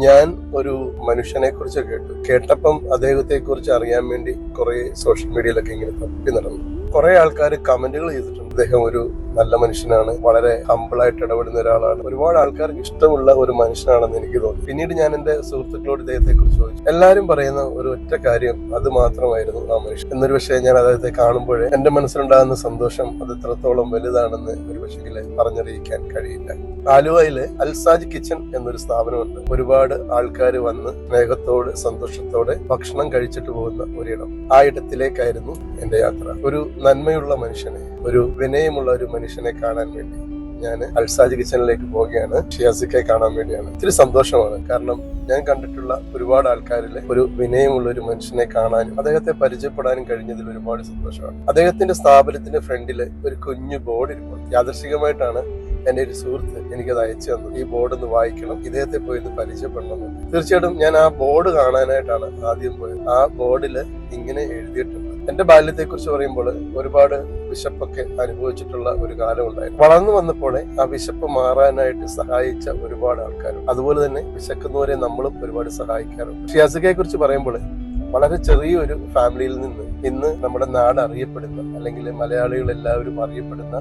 ഞാൻ ഒരു മനുഷ്യനെ കുറിച്ച് കേട്ടപ്പം അദ്ദേഹത്തെ കുറിച്ച് അറിയാൻ വേണ്ടി കുറെ സോഷ്യൽ മീഡിയയിലൊക്കെ ഇങ്ങനെ തപ്പി നടന്നു. കുറെ ആൾക്കാർ കമന്റുകൾ ചെയ്തിട്ടുണ്ട്. അദ്ദേഹം ഒരു നല്ല മനുഷ്യനാണ്, വളരെ ഹമ്പിളായിട്ട് ഇടപെടുന്ന ഒരാളാണ്, ഒരുപാട് ആൾക്കാർക്ക് ഇഷ്ടമുള്ള ഒരു മനുഷ്യനാണെന്ന് എനിക്ക് തോന്നി. പിന്നീട് ഞാൻ എന്റെ സുഹൃത്തുക്കളോട് ഇദ്ദേഹത്തെ കുറിച്ച് ചോദിച്ചു. എല്ലാവരും പറയുന്ന ഒരു ഒറ്റ കാര്യം അത് മാത്രമായിരുന്നു ആ മനുഷ്യൻ എന്നൊരു പക്ഷേ ഞാൻ അദ്ദേഹത്തെ കാണുമ്പോഴേ എന്റെ മനസ്സിലുണ്ടാകുന്ന സന്തോഷം അത് എത്രത്തോളം വലുതാണെന്ന് ഒരു പക്ഷേ പറഞ്ഞറിയിക്കാൻ കഴിയില്ല. ആലുവയില് അൽസാജ് കിച്ചൺ എന്നൊരു സ്ഥാപനമുണ്ട്. ഒരുപാട് ആൾക്കാർ വന്ന് സ്നേഹത്തോട് സന്തോഷത്തോടെ ഭക്ഷണം കഴിച്ചിട്ട് പോകുന്ന ഒരിടം. ആ ഇടത്തിലേക്കായിരുന്നു എന്റെ യാത്ര. ഒരു നന്മയുള്ള മനുഷ്യനെ, ഒരു വിനയമുള്ള ഒരു മനുഷ്യനെ കാണാൻ വേണ്ടി ഞാൻ അൽസാജ് കിച്ചണിലേക്ക് പോവുകയാണ്. ഷിയാസിക്കെ കാണാൻ വേണ്ടിയാണ്. ഇത്തിരി സന്തോഷമാണ്. കാരണം ഞാൻ കണ്ടിട്ടുള്ള ഒരുപാട് ആൾക്കാരിൽ ഒരു വിനയമുള്ള ഒരു മനുഷ്യനെ കാണാനും അദ്ദേഹത്തെ പരിചയപ്പെടാനും കഴിഞ്ഞതിൽ ഒരുപാട് സന്തോഷമാണ്. അദ്ദേഹത്തിന്റെ സ്ഥാപനത്തിന്റെ ഫ്രണ്ടില് ഒരു കുഞ്ഞു ബോർഡ് ഇരിക്കുന്നു. യാദൃശ്ചികമായിട്ടാണ് എന്റെ ഒരു സുഹൃത്ത് എനിക്കത് അയച്ചു തന്നു. ഈ ബോർഡ് ഒന്ന് വായിക്കണം, ഇദ്ദേഹത്തെ പോയി ഒന്ന് പരിചയപ്പെടണം. തീർച്ചയായിട്ടും ഞാൻ ആ ബോർഡ് കാണാനായിട്ടാണ് ആദ്യം പോയത്. ആ ബോർഡിൽ ഇങ്ങനെ എഴുതിയിട്ടുണ്ട്. എന്റെ ബാല്യത്തെ കുറിച്ച് പറയുമ്പോൾ ഒരുപാട് വിശപ്പൊക്കെ അനുഭവിച്ചിട്ടുള്ള ഒരു കാലം ഉണ്ടായിരുന്നു. വളർന്നു വന്നപ്പോൾ ആ വിശപ്പ് മാറാനായിട്ട് സഹായിച്ച ഒരുപാട് ആൾക്കാരുണ്ട്. അതുപോലെ തന്നെ വിശക്കുന്നവരെ നമ്മളും ഒരുപാട് സഹായിക്കാറുണ്ട്. ഷിയാസിക്കയെ കുറിച്ച് പറയുമ്പോൾ വളരെ ചെറിയൊരു ഫാമിലിയിൽ നിന്ന് ഇന്ന് നമ്മുടെ നാട് അറിയപ്പെടുന്ന, അല്ലെങ്കിൽ മലയാളികൾ എല്ലാവരും അറിയപ്പെടുന്ന,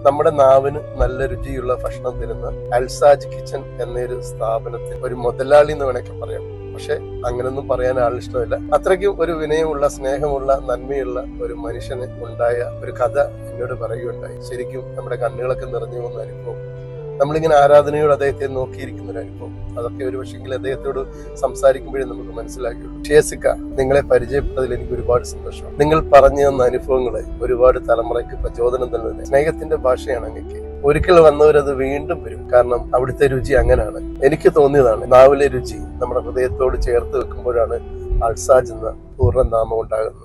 നമ്മുടെ നാവിന് നല്ല രുചിയുള്ള ഭക്ഷണം തരുന്ന അൽസാജ് കിച്ചൺ എന്നൊരു സ്ഥാപനത്തിൽ ഒരു മുതലാളി എന്ന് വേണമെങ്കിൽ പറയാം. പക്ഷെ അങ്ങനൊന്നും പറയാൻ ആളിഷ്ടമില്ല. അത്രയ്ക്കും ഒരു വിനയമുള്ള, സ്നേഹമുള്ള, നന്മയുള്ള ഒരു മനുഷ്യന് ഉണ്ടായ ഒരു കഥ എന്നോട് പറയുകയുണ്ടായി. ശരിക്കും നമ്മുടെ കണ്ണുകളൊക്കെ നിറഞ്ഞു പോകുന്ന അനുഭവം, നമ്മളിങ്ങനെ ആരാധനയോട് അദ്ദേഹത്തെ നോക്കിയിരിക്കുന്ന ഒരു അനുഭവം, അതൊക്കെ ഒരു പക്ഷെങ്കിൽ അദ്ദേഹത്തോട് സംസാരിക്കുമ്പോഴേ നമുക്ക് മനസ്സിലാക്കിയുള്ളൂ. ഷിയാസിക്ക, നിങ്ങളെ പരിചയപ്പെട്ടതിൽ എനിക്ക് ഒരുപാട് സന്തോഷം. നിങ്ങൾ പറഞ്ഞു തന്ന അനുഭവങ്ങളെ ഒരുപാട് തലമുറയ്ക്ക് പ്രചോദനം നൽകുന്നത്. സ്നേഹത്തിന്റെ ഭാഷയാണ് അങ്ങക്ക്. ഒരിക്കൽ വന്നവരത് വീണ്ടും വരും. കാരണം അവിടുത്തെ രുചി അങ്ങനെയാണ്. എനിക്ക് തോന്നിയതാണ്, നാവിലെ രുചി നമ്മുടെ ഹൃദയത്തോട് ചേർത്ത് വെക്കുമ്പോഴാണ് അൽസാജ് എന്ന പൂർണ്ണ നാമം ഉണ്ടാകുന്നത്.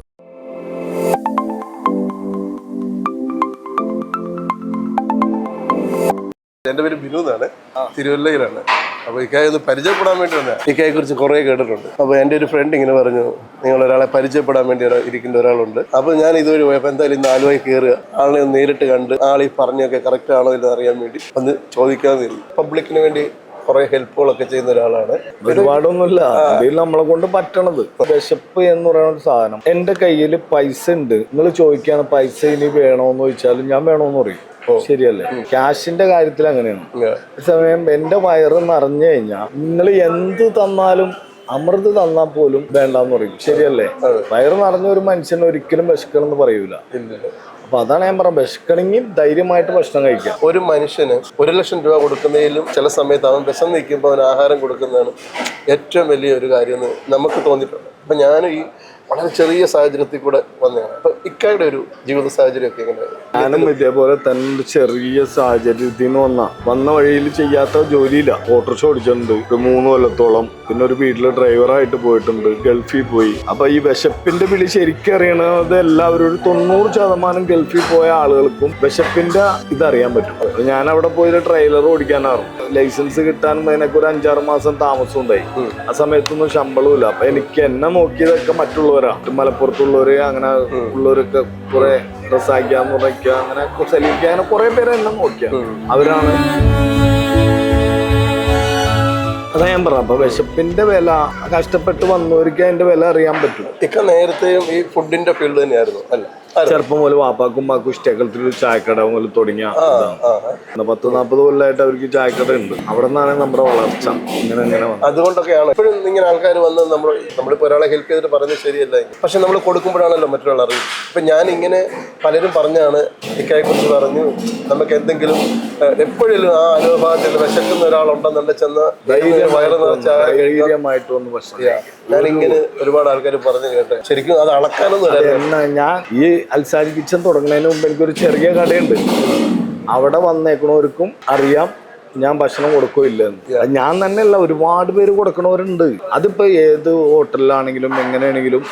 എന്റെ പേര് ബിനു എന്നാണ്, തിരുവല്ലയിലാണ്. അപ്പൊ ഇക്കായ ഒന്ന് പരിചയപ്പെടാൻ വേണ്ടി വന്ന. ഇക്കായെ കുറിച്ച് കുറെ കേട്ടിട്ടുണ്ട്. അപ്പൊ എന്റെ ഒരു ഫ്രണ്ട് ഇങ്ങനെ പറഞ്ഞു, നിങ്ങൾ ഒരാളെ പരിചയപ്പെടാൻ വേണ്ടി ഇരിക്കുന്ന ഒരാളുണ്ട്. അപ്പൊ ഞാൻ ഇതുവരെ പോയപ്പോ എന്തായാലും ഇന്ന് ആലുവയിൽ കയറുക, ആളെ ഒന്ന് നേരിട്ട് കണ്ട് ആൾ ഈ പറഞ്ഞൊക്കെ കറക്റ്റ് ആണോ എന്ന് അറിയാൻ വേണ്ടി ഒന്ന് ചോദിക്കാതെ. പബ്ലിക്കിന് വേണ്ടി കുറെ ഹെൽപ്പുകളൊക്കെ ചെയ്യുന്ന ഒരാളാണ്. ഒരുപാടൊന്നുമില്ല, അതിൽ നമ്മളെ കൊണ്ട് പറ്റണത്. വിശപ്പ് എന്ന് പറയുന്ന ഒരു സാധനം. എന്റെ കയ്യിൽ പൈസ ഉണ്ട്, നിങ്ങൾ ചോദിക്കാണ് പൈസ ഇനി വേണോന്ന് ചോദിച്ചാലും ഞാൻ വേണോന്ന് പറയും. ശരിയല്ലേ? ക്യാഷിന്റെ കാര്യത്തിൽ അങ്ങനെയാണ്. സമയം എന്റെ വയറ് നിറഞ്ഞു കഴിഞ്ഞാൽ നിങ്ങൾ എന്ത് തന്നാലും, അമൃത് തന്നാൽ പോലും വേണ്ടാന്ന് പറയും. ശരിയല്ലേ? വയറ് നിറഞ്ഞ ഒരു മനുഷ്യന് ഒരിക്കലും വിശക്കണമെന്ന് പറയൂല. അപ്പൊ അതാണ് ഞാൻ പറഞ്ഞത്, വിശക്കണമെങ്കിൽ ധൈര്യമായിട്ട് ഭക്ഷണം കഴിക്കാം. ഒരു മനുഷ്യന് 1,00,000 രൂപ കൊടുക്കുന്നതിലും ചില സമയത്ത് അവൻ വിശന്ന് നിൽക്കുമ്പോൾ അവൻ ആഹാരം കൊടുക്കുന്നതാണ് ഏറ്റവും വലിയ ഒരു കാര്യം എന്ന് നമുക്ക് തോന്നിയിട്ടുണ്ട്. അപ്പൊ ഞാൻ ഈ വളരെ ചെറിയ സാഹചര്യത്തിൽ കൂടെ വന്നതാണ്. അപ്പൊ ഇക്കയുടെ ഒരു ജീവിത സാഹചര്യം ഒക്കെ എങ്ങനെയാണ്? ഞാനും ഇതേപോലെ തന്നെ ചെറിയ സാഹചര്യത്തിൽ നിന്ന് വന്ന വഴിയിൽ ചെയ്യാത്ത ജോലിയില്ല. ഓട്ടോറിക്ഷ ഓടിച്ചിട്ടുണ്ട് ഒരു 3 കൊല്ലത്തോളം. പിന്നെ ഒരു വീട്ടില് ഡ്രൈവറായിട്ട് പോയിട്ടുണ്ട്, ഗൾഫിൽ പോയി. അപ്പൊ ഈ വിശപ്പിന്റെ വിളി ശരിക്കും അറിയണത് എല്ലാവരും, ഒരു 90% ഗൾഫിൽ പോയ ആളുകൾക്കും വിശപ്പിന്റെ ഇതറിയാൻ പറ്റും. അപ്പൊ ഞാൻ അവിടെ പോയി ട്രെയിലർ ഓടിക്കാനാറും. ലൈസൻസ് കിട്ടാനും അതിനൊക്കെ ഒരു 5-6 മാസം താമസം ഉണ്ടായി. ആ സമയത്തൊന്നും ശമ്പളവും ഇല്ല. അപ്പൊ എനിക്ക് എന്നെ നോക്കിയതൊക്കെ മറ്റുള്ളവരാ, മലപ്പുറത്തുള്ളവര്, അങ്ങനെ ഉള്ളവരൊക്കെ കുറെ ഡ്രസ്സാക്കാൻ മുറയ്ക്കുക, അങ്ങനെ സലീക്കാൻ കുറെ പേര് എന്നെ നോക്കിയ അവരാണ്. അതാ ഞാൻ പറഞ്ഞത്. അപ്പൊ വിശപ്പിന്റെ വില കഷ്ടപ്പെട്ട് വന്നവർക്ക് അതിന്റെ വില അറിയാൻ പറ്റും. ഇക്ക നേരത്തെയും ഈ ഫുഡിന്റെ ഫീൽഡ് തന്നെയായിരുന്നു അല്ല? ചെറുപ്പം മുതൽ വാപ്പാക്കും മാക്കും ഇഷ്ടക്കലത്തിൽ ഒരു ചായക്കട മുതൽ തുടങ്ങിയ 10-40 കൊല്ലമായിട്ട് അവർക്ക് ചായക്കട ഉണ്ട്. അവിടെ നിന്നാണ് നമ്മുടെ വളർച്ച. ഇങ്ങനെ അതുകൊണ്ടൊക്കെയാണ് ഇപ്പോഴും ഇങ്ങനെ ആൾക്കാർ വന്ന് നമ്മളിപ്പോ ഒരാളെ ഹെൽപ്പ് ചെയ്തിട്ട് പറഞ്ഞത് ശരിയല്ല, പക്ഷെ നമ്മൾ കൊടുക്കുമ്പോഴാണല്ലോ മറ്റൊരാൾ അറിയും. ഇപ്പൊ ഞാൻ ഇങ്ങനെ പലരും പറഞ്ഞാണ്, ഇക്കയെ കുറിച്ച് പറഞ്ഞു, നമുക്ക് എന്തെങ്കിലും എപ്പോഴും ആ അനുഭവത്തിൽ വിശക്കുന്ന ഒരാളുണ്ടെന്നുണ്ടെ ചെന്ന് വയറ് ധൈര്യമായിട്ട് ഒന്ന് ഭക്ഷണം. ഞാനിങ്ങനെ ഒരുപാട് ആൾക്കാർ പറഞ്ഞു കേട്ടെ. ശരിക്കും അത് അളക്കാനൊന്നും ഞാൻ ഈ അൽസാജ് കിച്ചൺ തുടങ്ങുന്നതിന് മുമ്പ് എനിക്കൊരു ചെറിയ കടയുണ്ട്. അവിടെ വന്നേക്കണവർക്കും അറിയാം ഞാൻ ഭക്ഷണം കൊടുക്കില്ലെന്ന്. ഞാൻ തന്നെയല്ല, ഒരുപാട് പേര് കൊടുക്കണവരുണ്ട്. അതിപ്പോ ഏത് ഹോട്ടലിലാണെങ്കിലും എങ്ങനെയാണെങ്കിലും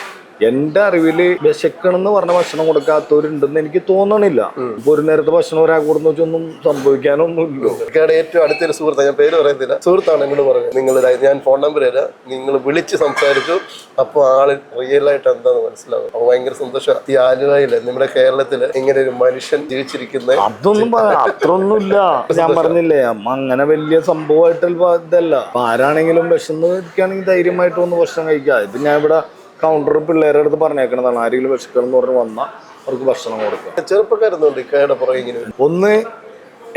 എന്റെ അറിവില് വിശക്കണമെന്ന് പറഞ്ഞ ഭക്ഷണം കൊടുക്കാത്തവരുണ്ടെന്ന് എനിക്ക് തോന്നണില്ല. ഇപ്പൊ ഒരു നേരത്തെ ഭക്ഷണം ഒരാൾ കൊടുന്ന് വെച്ചൊന്നും സംഭവിക്കാനൊന്നുമില്ലോ. എനിക്കവിടെ ഏറ്റവും അടുത്തൊരു സുഹൃത്താണ്, ഞാൻ പേര് പറയുന്നില്ല, സുഹൃത്താണ് എന്നോട് പറഞ്ഞത്, നിങ്ങൾ ഞാൻ ഫോൺ നമ്പർ തരാം, നിങ്ങൾ വിളിച്ച് സംസാരിച്ചു, അപ്പോൾ ആള് റിയൽ ആയിട്ട് എന്താന്ന് മനസ്സിലാവും. അപ്പൊ ഭയങ്കര സന്തോഷം. ഈ ആലുവയില് നമ്മുടെ കേരളത്തില് ഇങ്ങനെ ഒരു മനുഷ്യൻ ജീവിച്ചിരിക്കുന്ന അതൊന്നും അത്രൊന്നുമില്ല. ഞാൻ പറഞ്ഞില്ലേ അങ്ങനെ വലിയ സംഭവമായിട്ട് ഇതല്ല. അപ്പൊ ആരാണെങ്കിലും വിശന്ന് ഇരിക്കുകയാണെങ്കിൽ ധൈര്യമായിട്ട് ഒന്ന് ഭക്ഷണം കഴിക്കാം. ഇത് ഞാൻ ഇവിടെ കൗണ്ടർ പിള്ളേരുടെ അടുത്ത് പറഞ്ഞേക്കണതാണ്, ആരെങ്കിലും വിശക്കണം എന്ന് പറഞ്ഞ് വന്നാൽ അവർക്ക് ഭക്ഷണം കൊടുക്കുക. ചെറുപ്പക്കാരൊന്നുണ്ട് ഇക്കയുടെ പുറകെ ഇങ്ങനെ. ഒന്ന്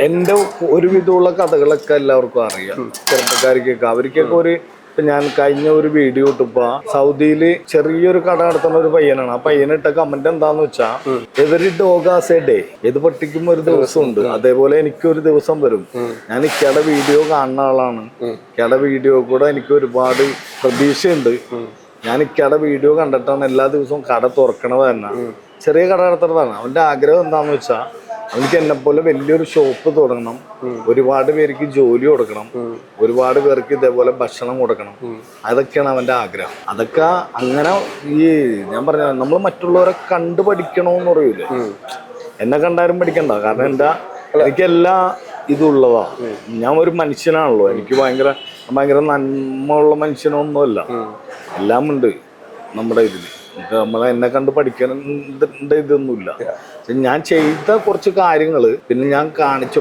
എൻ്റെ ഒരുവിധമുള്ള കഥകളൊക്കെ എല്ലാവർക്കും അറിയാം, ചെറുപ്പക്കാർക്കൊക്കെ. അവർക്കൊക്കെ ഇപ്പൊ ഞാൻ കഴിഞ്ഞ ഒരു വീഡിയോ ഇട്ടപ്പോ സൗദിയില് ചെറിയൊരു കട നടത്തുന്ന ഒരു പയ്യനാണ്. ആ പയ്യനിട്ട കമന്റ് എന്താന്ന് വെച്ചാ, every dog as A day, ഏത് പട്ടിക്കും ഒരു ദിവസം ഉണ്ട്, അതേപോലെ എനിക്കൊരു ദിവസം വരും. ഞാൻ ഇക്കയുടെ വീഡിയോ കാണുന്ന ആളാണ്. ഇക്കയുടെ വീഡിയോ കൂടെ എനിക്ക് ഒരുപാട് പ്രതീക്ഷയുണ്ട്. ഞാൻ ഇക്കയുടെ വീഡിയോ കണ്ടിട്ടാണ് എല്ലാ ദിവസവും കട തുറക്കണത് തന്നെ. ചെറിയ കട നടത്തുന്നതാണ്. അവന്റെ ആഗ്രഹം എന്താന്ന് വെച്ചാൽ അവനിക്ക് എന്നെ പോലെ വലിയൊരു ഷോപ്പ് തുടങ്ങണം, ഒരുപാട് പേർക്ക് ജോലി കൊടുക്കണം, ഒരുപാട് പേർക്ക് ഇതേപോലെ ഭക്ഷണം കൊടുക്കണം. അതൊക്കെയാണ് അവന്റെ ആഗ്രഹം. അതൊക്കെ അങ്ങനെ ഈ ഞാൻ പറഞ്ഞ നമ്മൾ മറ്റുള്ളവരെ കണ്ടു പഠിക്കണമെന്ന് പറയൂലേ, എന്നെ കണ്ടാലും പഠിക്കണ്ട. കാരണം എനിക്കെല്ലാ ഇതുള്ളതാ. ഞാൻ ഒരു മനുഷ്യനാണല്ലോ. എനിക്ക് ഭയങ്കര നന്മ ഉള്ള മനുഷ്യനൊന്നുമല്ല. എല്ലാം ഉണ്ട് നമ്മുടെ ഇതിൽ. എന്നെ കണ്ട് പഠിക്കേണ്ട ഇതൊന്നുമില്ല. ഞാൻ ചെയ്ത കുറച്ച് കാര്യങ്ങള് പിന്നെ ഞാൻ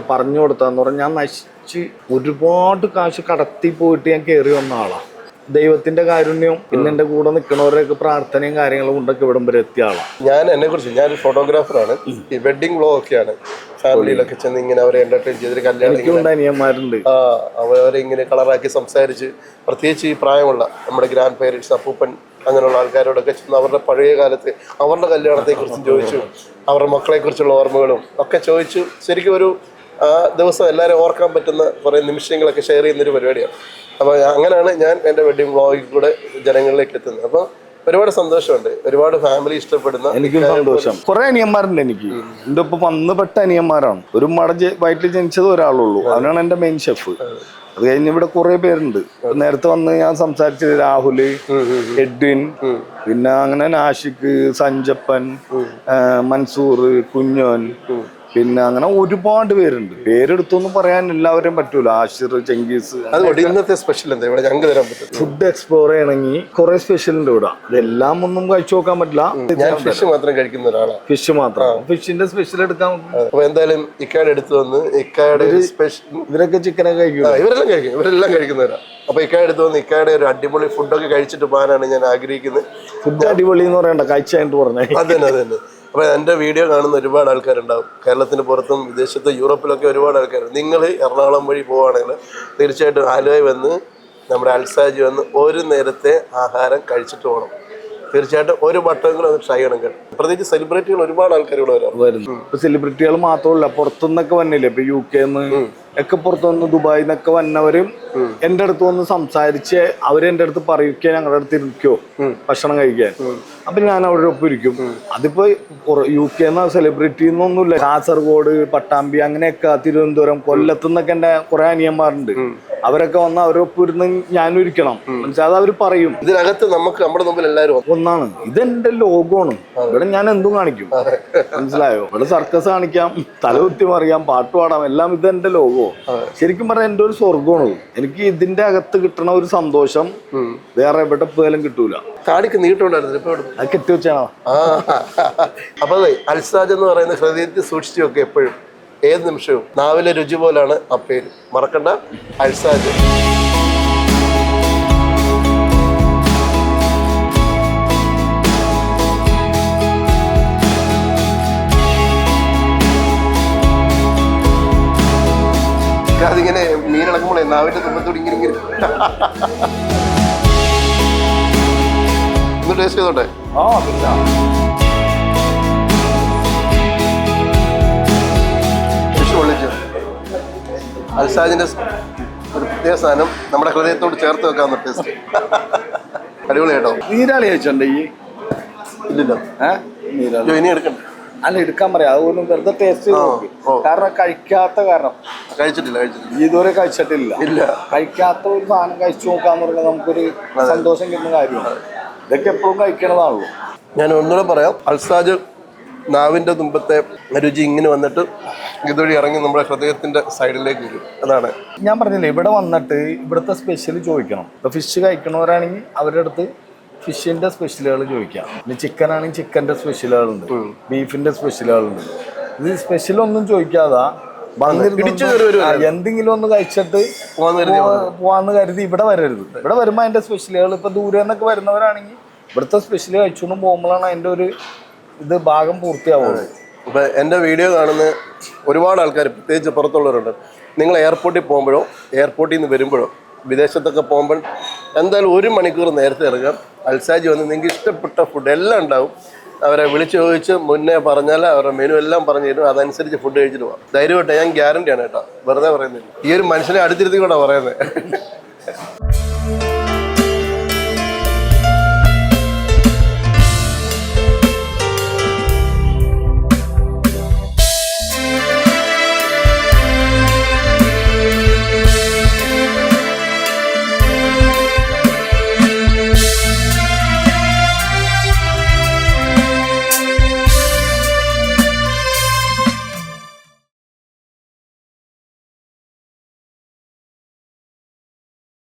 പറഞ്ഞു കൊടുത്താന്ന് പറഞ്ഞാൽ, ഞാൻ നശിച്ച് ഒരുപാട് കാശ് കടത്തി പോയിട്ട് ഞാൻ കയറി വന്ന ആളാണ്. ദൈവത്തിന്റെ കാരുണ്യവും പിന്നെ എന്റെ കൂടെ നിൽക്കുന്നവരുടെയൊക്കെ പ്രാർത്ഥനയും കാര്യങ്ങളും കൊണ്ടൊക്കെ ഇവിടം വരെ എത്തിയ ആളാണ്. എന്നെ കുറിച്ച് ഞാനൊരു ഫോട്ടോഗ്രാഫറാണ്. ഈ വെഡിങ് വ്ലോഗ് ഒക്കെയാണ്. ഫാമിലിയിലൊക്കെ ചെന്ന് ഇങ്ങനെ അവരെ എന്റർടൈൻ ചെയ്തൊരു കല്യാണം അനിയന്മാരുണ്ട്. അവരെ ഇങ്ങനെ കളറാക്കി സംസാരിച്ച്, പ്രത്യേകിച്ച് ഈ പ്രായമുള്ള നമ്മുടെ ഗ്രാൻഡ് പേരൻസ്, അപ്പൂപ്പൻ അങ്ങനെയുള്ള ആൾക്കാരോടൊക്കെ ചെന്ന് അവരുടെ പഴയ കാലത്ത് അവരുടെ കല്യാണത്തെക്കുറിച്ചും ചോദിച്ചു, അവരുടെ മക്കളെക്കുറിച്ചുള്ള ഓർമ്മകളും ഒക്കെ ചോദിച്ചു. ശരിക്കും ഒരു ദിവസം എല്ലാവരും ഓർക്കാൻ പറ്റുന്ന കുറേ നിമിഷങ്ങളൊക്കെ ഷെയർ ചെയ്യുന്നൊരു പരിപാടിയാണ്. അപ്പോൾ അങ്ങനെയാണ് ഞാൻ എൻ്റെ വെഡിങ് വ്ളോഗിൽ കൂടെ ജനങ്ങളിലേക്ക് എത്തുന്നത്. അപ്പോൾ ഒരുപാട് സന്തോഷമുണ്ട്. ഒരുപാട് ഫാമിലി ഇഷ്ടപ്പെടുന്ന, എനിക്കും സന്തോഷം. കുറെ അനിയന്മാരുണ്ട് എനിക്ക്. എൻ്റെ ഒപ്പം വന്നുപെട്ട അനിയന്മാരാണ്. ഒരു വയറ്റിൽ ജനിച്ചത് ഒരാളുള്ളൂ, അവനാണ് എൻ്റെ മെയിൻ ഷെഫ്. അത് കഴിഞ്ഞ് ഇവിടെ കുറെ പേരുണ്ട്. നേരത്തെ വന്ന് ഞാൻ സംസാരിച്ചത് രാഹുല്, എഡ്വിൻ, പിന്നെ അങ്ങനെ നാഷിക്, സഞ്ജപ്പൻ, മൻസൂർ, കുഞ്ഞോൻ, പിന്നെ അങ്ങനെ ഒരുപാട് പേരുണ്ട്. പേരെടുത്തൊന്നും പറയാൻ എല്ലാവരെയും പറ്റൂല. ആഷിർ, ചെങ്കീസ്. ഇന്നത്തെ സ്പെഷ്യൽ എന്താ ഇവിടെ ഞങ്ങൾക്ക് തരാൻ പറ്റും? ഫുഡ് എക്സ്പ്ലോർ ചെയ്യണമെങ്കിൽ കുറെ സ്പെഷ്യൽ ഉണ്ട് ഇവിടെ. അതെല്ലാം ഒന്നും കഴിച്ചു നോക്കാൻ പറ്റില്ല. ഞാൻ ഫിഷ് മാത്രം കഴിക്കുന്ന ഒരാളാണ്. ഫിഷ് മാത്രം. ഫിഷിന്റെ സ്പെഷ്യൽ എടുക്കാൻ. അപ്പൊ എന്തായാലും ഇക്കയുടെ അടുത്ത് വന്ന് ഇക്കയുടെ ഇവരൊക്കെ ചിക്കനൊക്കെ കഴിക്കും. ഇവരെല്ലാം കഴിക്കുന്നവരാണ്. അപ്പൊ ഇക്കയുടെ അടുത്ത് വന്ന് ഇക്കയുടെ ഒരു അടിപൊളി ഫുഡൊക്കെ കഴിച്ചിട്ട് പോകാനാണ് ഞാൻ ആഗ്രഹിക്കുന്നത്. ഫുഡ് അടിപൊളി എന്ന് പറയണ്ട, കഴിച്ചായിട്ട് പറഞ്ഞേ. അതന്നെ. അപ്പൊ എൻ്റെ വീഡിയോ കാണുന്ന ഒരുപാട് ആൾക്കാരുണ്ടാവും. കേരളത്തിന് പുറത്തും വിദേശത്ത് യൂറോപ്പിലൊക്കെ ഒരുപാട് ആൾക്കാരുണ്ട്. നിങ്ങൾ എറണാകുളം വഴി പോവുകയാണെങ്കിൽ തീർച്ചയായിട്ടും ആലുവയിൽ വന്ന് നമ്മുടെ അൽസാജ് വന്ന് ഒരു നേരത്തെ ആഹാരം കഴിച്ചിട്ട് പോകണം. തീർച്ചയായിട്ടും ഒരു വട്ടമെങ്കിലും അത് ട്രൈ ചെയ്യണം കേട്ടോ. പ്രത്യേകിച്ച് സെലിബ്രിറ്റികൾ ഒരുപാട് ആൾക്കാർ ഇവിടെ വരുന്നു. ഇപ്പൊ സെലിബ്രിറ്റികൾ മാത്രമല്ല, പുറത്തുനിന്നൊക്കെ വന്നില്ലേ, ഇപ്പൊ UK ഒക്കെ പുറത്തുനിന്ന് ദുബായിൽ നിന്നൊക്കെ വന്നവരും എൻ്റെ അടുത്ത് വന്ന് സംസാരിച്ച് അവരെൻ്റെ അടുത്ത് പറയിക്കുക, ഞങ്ങളുടെ അടുത്ത് ഇരിക്കോ ഭക്ഷണം കഴിക്കാൻ. അപ്പൊ ഞാൻ അവരുടെ ഒപ്പം ഇരിക്കും. അതിപ്പോ UK സെലിബ്രിറ്റി എന്നൊന്നുമില്ല. കാസർഗോഡ്, പട്ടാമ്പി, അങ്ങനെയൊക്കെ തിരുവനന്തപുരം, കൊല്ലത്തുനിന്നൊക്കെ എൻ്റെ കുറെ അനിയന്മാരുണ്ട്. അവരൊക്കെ വന്ന് അവരൊപ്പം ഇരുന്ന് ഞാനും ഇരിക്കണം. മനസ്സിലാതെ അവർ പറയും. ഇതിനകത്ത് നമുക്ക് നമ്മുടെ മുമ്പിൽ എല്ലാവരും ഒന്നാണ്. ഇതെന്റെ ലോകമാണ്. ഇവിടെ ഞാൻ എന്തും കാണിക്കും. മനസ്സിലായോ? ഇവിടെ സർക്കസ് കാണിക്കാം, തലകുത്തി മറിയാം, പാട്ട് പാടാം, എല്ലാം ഇതെന്റെ ലോകവും. ശരിക്കും പറഞ്ഞാൽ എന്റെ ഒരു സ്വർഗമാണ്. എനിക്ക് ഇതിന്റെ അകത്ത് കിട്ടണ ഒരു സന്തോഷം വേറെ എവിടെ പോയാലും കിട്ടൂല. താടിക്ക് നീട്ടുണ്ടായിരുന്നു, അത് കെട്ടിവെച്ചാണോ? അപ്പൊ അൽസാജ് എന്ന് പറയുന്ന ഹൃദയത്തിൽ സൂക്ഷിച്ചു വെക്കുക എപ്പോഴും, ഏത് നിമിഷവും. നാവിലെ രുചി പോലാണ് ആ പേര്, മറക്കണ്ട, അൽസാജ്. അതിങ്ങനെ മീനിളക്കുമ്പോഴേ നാവിന്റെ തുമ്പത്തോട് ഇങ്ങനെ ഒന്ന് ടേസ്റ്റ് ചെയ്തോട്ടെ. ഫിഷ് പൊള്ളിച്ചു. അൽസാജിന്റെ ഒരു പ്രത്യേക സാധനം നമ്മുടെ ഹൃദയത്തോട് ചേർത്ത് വെക്കാവുന്ന ടേസ്റ്റ്. അടിപൊളി കേട്ടോ. നീരാളി കഴിച്ചോണ്ട് ഈ ഇല്ലല്ലോ, ഇനി എടുക്കണ്ട. അല്ല, എടുക്കാൻ പറയാം. അതുകൊണ്ട് വെറുതെ ടേസ്റ്റ് കാരണം കഴിക്കാത്ത കാരണം കഴിച്ചിട്ടില്ല ഇതുവരെ കഴിച്ചിട്ടില്ല. ഇല്ല, കഴിക്കാത്ത ഒരു സാധനം കഴിച്ചു നോക്കാന്ന് പറഞ്ഞാൽ നമുക്കൊരു സന്തോഷം കിട്ടുന്ന കാര്യമാണ്. ഇതൊക്കെ എപ്പോഴും കഴിക്കണതാണല്ലോ. ഞാൻ ഒന്നുകൂടെ പറയാം, അൽസാജ് നാവിൻ്റെ തുമ്പത്തെ രുചി ഇങ്ങനെ വന്നിട്ട് ഇതുവഴി ഇറങ്ങി നമ്മുടെ ഹൃദയത്തിന്റെ സൈഡിലേക്ക് വരും. അതാണ് ഞാൻ പറഞ്ഞില്ലേ, ഇവിടെ വന്നിട്ട് ഇവിടുത്തെ സ്പെഷ്യൽ ചോദിക്കണം. ഇപ്പോൾ ഫിഷ് കഴിക്കണവരാണെങ്കിൽ അവരുടെ അടുത്ത് ഫിഷിന്റെ സ്പെഷ്യലുകൾ ചോദിക്കാം. പിന്നെ ചിക്കൻ ആണെങ്കിൽ ചിക്കന്റെ സ്പെഷ്യലുകളുണ്ട്, ബീഫിന്റെ സ്പെഷ്യലുകളുണ്ട്. ഇത് സ്പെഷ്യൽ ഒന്നും ചോദിക്കാതെ എന്തെങ്കിലും ഒന്ന് കഴിച്ചിട്ട് പോവാന്ന് കരുതി ഇവിടെ വരരുത്. ഇവിടെ വരുമ്പോൾ അതിന്റെ സ്പെഷ്യലുകൾ ഇപ്പൊ ദൂരെ നിന്നൊക്കെ വരുന്നവരാണെങ്കിൽ ഇവിടുത്തെ സ്പെഷ്യൽ കഴിച്ചുകൊണ്ട് പോകുമ്പോഴാണ് അതിന്റെ ഒരു ഇത് ഭാഗം പൂർത്തിയാവുന്നത്. ഇപ്പൊ എൻ്റെ വീഡിയോ കാണുന്ന ഒരുപാട് ആൾക്കാർ, പ്രത്യേകിച്ച് പുറത്തുള്ളവരുണ്ട്. നിങ്ങൾ എയർപോർട്ടിൽ പോകുമ്പോഴോ എയർപോർട്ടിൽ നിന്ന് വരുമ്പോഴോ വിദേശത്തൊക്കെ പോകുമ്പോൾ എന്തായാലും 1 മണിക്കൂർ നേരത്തെ ഇറങ്ങാം. അൽസാജി വന്ന് നിങ്ങൾക്ക് ഇഷ്ടപ്പെട്ട ഫുഡ് എല്ലാം ഉണ്ടാവും. അവരെ വിളിച്ച് ചോദിച്ച് മുന്നേ പറഞ്ഞാൽ അവരുടെ മെനു എല്ലാം പറഞ്ഞു തരും. അതനുസരിച്ച് ഫുഡ് കഴിച്ചിട്ട് പോകാം. ധൈര്യമായിട്ട്, ഞാൻ ഗ്യാരണ്ടിയാണ് കേട്ടോ, വെറുതെ പറയുന്നില്ല. ഈ ഒരു മനുഷ്യനെ അടുത്തിരുത്തി കൂടെ പറയുന്നത്.